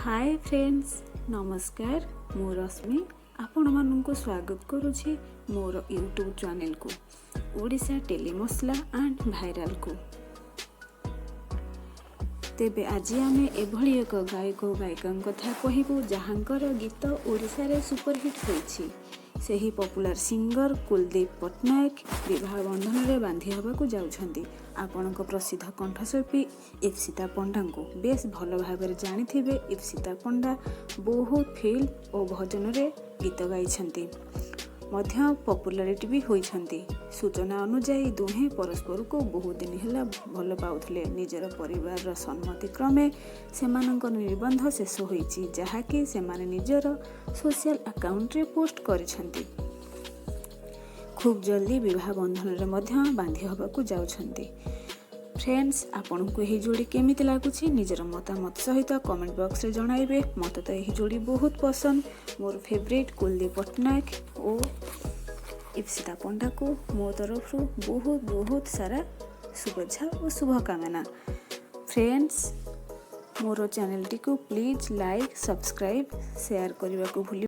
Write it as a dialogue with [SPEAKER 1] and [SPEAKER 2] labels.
[SPEAKER 1] Hi friends, नमस्कार। मु रश्मि आपण मानू स्वागत करुछि मोर यूट्यूब चैनल को ओडिशा टेली मसला एंड भाइराल को। तेबे आज आमे एभली एक गायक गायिका कथा कहबू जहांकर गीत ओडिशा रे सुपरहिट होइछि। सेही पॉपुलर सिंगर कुलदीप पट्टनायक विवाह बंधन रे बांधी हबाकू जाउछंती। आपणक प्रसिद्ध कंठशिल्पी इप्सिता पंडा को बेस भल भाव जानी। इप्सिता पंडा बहुत फिल्म और भजन रे गीत गाइछंती, मध्य पॉपुलैरिटी भी होइछंती। सूचना अनुसार दुहे परस्पर को बहुत दिन हेला भल पाउथले। निजर परिवार सम्मति क्रमे सेमानक निबंध शेष होइछि, जहाकि सेमाने निजर सोशल अकाउंट रे पोस्ट करिछंती। खूब जल्दी विवाह बंधन रे मध्य बांधी हबाकू जाउछंती। फ्रेंड्स, आपन को यही जोड़ी केमिति लागुछि निजर मतामत सहित कमेंट बॉक्स रे जणाइबे। मते तो यही जोड़ी बहुत पसंद। मोर फेवरेट कुलदीप पट्टनायक और इप्सिता पंडा को मो तरफ बहुत बहुत सारा शुभेच्छा और शुभकामना। फ्रेंड्स, मोर चैनल टी को प्लीज लाइक, सब्सक्राइब, शेयर करने को भूलि